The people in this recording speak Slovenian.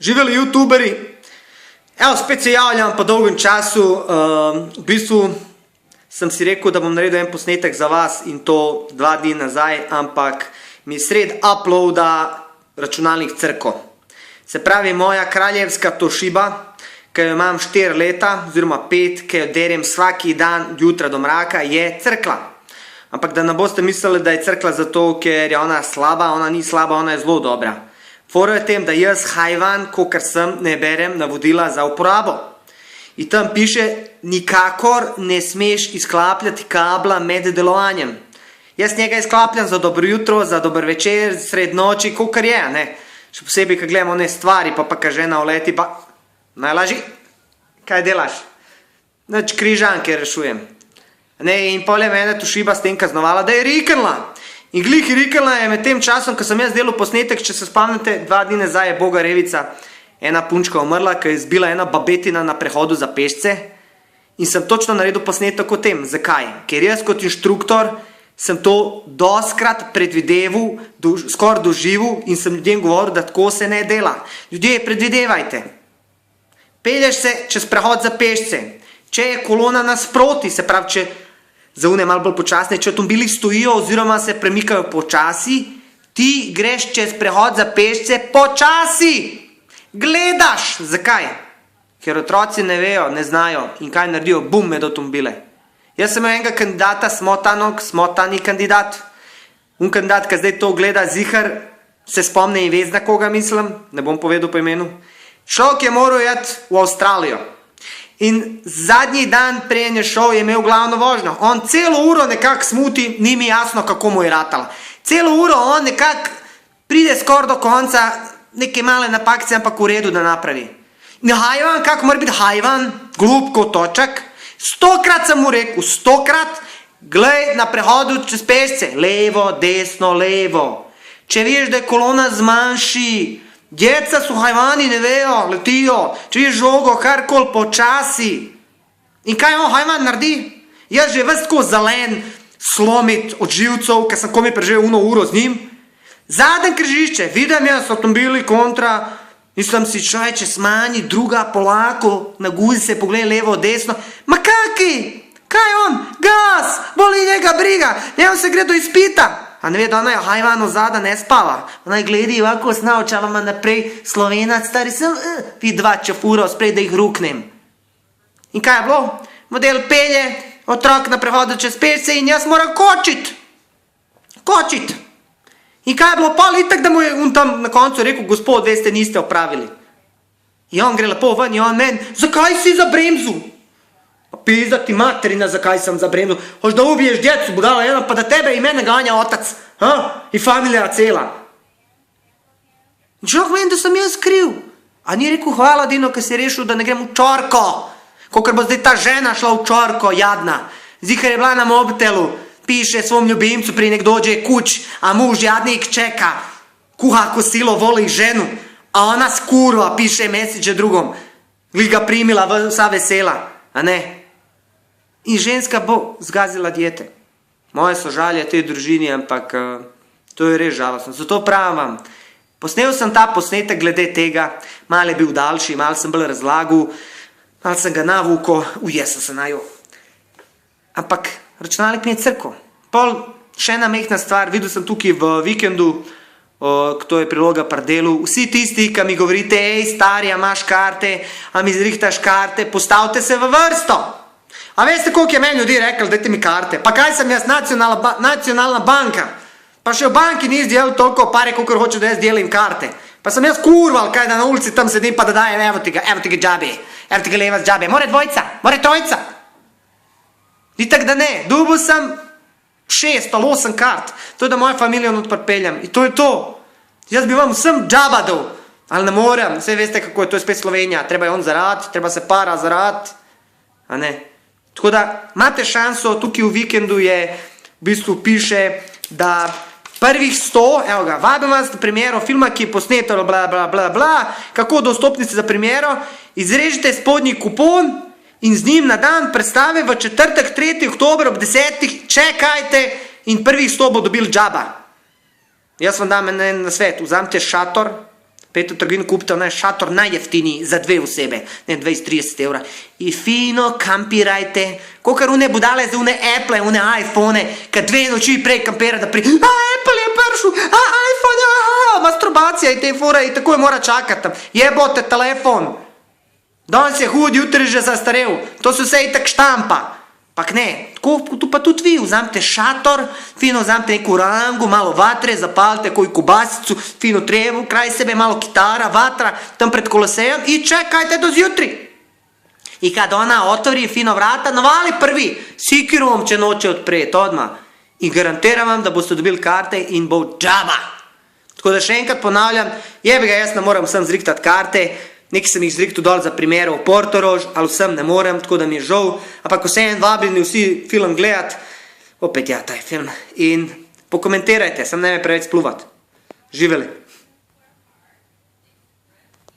Živeli youtuberi, evo spet se javljam po dolgem času, v bistvu sem si rekel, da bom naredil en posnetek za vas in to 2 dni nazaj, ampak mi sred uploada računalnik crko. Se pravi, moja kraljevska Toshiba, ki jo imam 4 leta, oziroma 5, ki jo derjem vsaki dan jutra do mraka, je crkla. Ampak da ne boste mislili, da je crkla zato, ker je ona slaba, ona ni slaba, ona je zelo dobra. Fora je tem, da jaz hajvan, kakor sem, ne berem navodila za uporabo. In tam piše, nikakor ne smeš izklapljati kabla med delovanjem. Jaz njega izklapljam za dobro jutro, za dober večer, sred noči, kakor je, ne. Še posebej, ko gledamo one stvari, pa ka žena uleti, pa najlažji, kaj delaš? Nič križanke rešujem. Ne, in pol je mene Toshiba s tem kaznovala, da je riknila. In glih riknila je med tem časom, ko sem jaz delal posnetek, če se spomnite, 2 dni nazaj je Boga Revica, ena punčka umrla, ki je zbila ena babetina na prehodu za pešce. In sem točno naredil posnetek o tem. Zakaj? Ker jaz kot inštruktor sem to doskrat predvideval, skoraj doživel in sem ljudem govoril, da tako se ne dela. Ljudje, predvidevajte. Pelješ se čez prehod za pešce. Če je kolona nasproti, se pravi, če za une malo bolj počasne, če avtomobili stojijo oziroma se premikajo počasi, ti greš čez prehod za pešce počasi. Gledaš. Zakaj? Ker otroci ne vejo, ne znajo in kaj naredijo, bum, med avtomobile. Jaz sem imel enega kandidata, smotani kandidat. Kandidat, ki zdaj to gleda, zihar se spomne in ve, na koga mislim, ne bom povedal po imenu. Človek je moral jeti v Avstralijo. In zadnji dan preden je šel, je imel glavno vožnjo. On celo uro nekako smuti, ni mi jasno, kako mu je ratalo. Celo uro on nekako pride skoraj do konca, neke male napakce, ampak v redu, da napravi. In hajvan, kako mora biti hajvan, glup kot točak. 100krat sem mu rekel, 100krat, glej na prehodu čez pešce, levo, desno, levo. Če veš, da je kolona zmanjši, djeca so hajvani, ne vejo, letijo, če viš žogo, karkoli počasi. In kaj on hajvan naredi? Jaz že ves tako zelen, slomit od živcev, ker sem komi preživel 1 uro z njim. Zadnje križišče, vidim jaz avtomobili kontra, mislim si, človeče, smanji, druga, polako, naguzi se, poglej levo, desno. Ma kaki? Kaj on? Gas! Boli njega briga! Njemu se gre do izpita! A ne ve, da ona je hajvano zada, ne spava. Ona je gledi, ovako snavčalama naprej, Slovenac, stari sem, vi 2 čafura, sprej, da jih ruknem. In kaj je bilo? Model pelje, otrok na prehodu čez pešce in jaz moram kočit. Kočit. In kaj je bilo? Pol itak, da mu je on tam na koncu rekel, gospod, veste, niste opravili. In on gre lepo ven in on meni, zakaj si za bremzu? Pizda ti materina, zakaj sem za bremzu. Hoš da ubiješ djecu, budala jedna, pa da tebe i mene ganja otac. I familija cela. In človek meni, da sem jaz kriv. A ni rekel, hvala Dino, ker si rešil, da ne grem v čorko. Kokor bo zdaj ta žena šla v čorko, jadna. Zihar je bila na mobitelu, piše svom ljubimcu, pri nek dođe kuć, a muž jadnik čeka. Kuha kosilo, voli ženu. A ona skurva, piše message drugom. Glih ga primila, vsa vesela. A ne? In ženska bo zgazila dijete. Moje sožalje tej družini, ampak to je res žalostno. Zato pravim vam, posnel sem ta posnetek glede tega, malo je bil daljši, malo sem bolj razlagal, malo sem ga navukal, ujesa se najo. Ampak računalnik mi je crko. Pol še ena mehna stvar, videl sem tukaj v vikendu, to je priloga pri delu, vsi tisti, ki mi govorite, ej stari, a imaš karte, a mi zrihtaš karte, postavite se v vrsto. A veste, koliko je meni ljudi rekli, dajte mi karte? Pa kaj sem jaz, nacionalna banka? Pa še v banki ni izdelil toliko pare, koliko hoče, da jaz delim karte. Pa sem jaz kurval, kaj da na ulici tam sedim, pa da dajem, evo ti ga džabe, evo ti ga levac džabe. More 2, more 3. Itak da ne, dobil sem 6 ali 8 kart. To je da moja familija odprpeljam. In to je to. Jaz bi vam vsem džaba dal. Ali ne morem, vse veste kako je, to je spet Slovenija. Treba je on zarad, treba se para zarad. A ne. Tako da imate šanso, tukaj v vikendu je, v bistvu piše, da prvih 100, evo ga, vabim vas na premiero filma, ki je posneto, bla, bla, bla, bla, kako do vstopnice za premiero, izrežite spodnji kupon in z njim na dan predstave v četrtek, 3. oktober ob 10. čekajte in prvih 100 bo dobil džaba. Jaz vam dam en svet, vzamite šator, Pejte v trgovino, kupite onaj šator najjeftiniji za 2 osebe, ne 20-30 evra. I fino kampirajte, kakor une budale za une Apple, une iPhone, kad 2 noči prej kampira, da Apple je pršel, iPhone, masturbacija i te fore i tako je mora čakati. Jebote telefon. Danes je hud, jutri že zastarel. To se vse itak štampa. Pak ne, pa tudi vi vzamete šator, fino vzamete neku rangu, malo vatre, zapalite koju kubasicu, fino trevu, kraj sebe malo kitara, vatra, tam pred kolosejem i čekajte do zjutri. I kad ona otvori fino vrata, navali prvi, sikiru vam će noće odpret, odmah. I garantiram vam da boste dobili karte in bo džaba. Tako da še enkrat ponavljam, jebi ga, jaz ne moram vsem zriktat karte, nekaj sem jih zriktu dol za primero v Portorož, ali vsem ne morem, tako da mi je žal, ampak vseeno vabljeni vsi film gledat, opet ja, taj film, in pokomentirajte, sem ne me preveč spluvat. Živeli.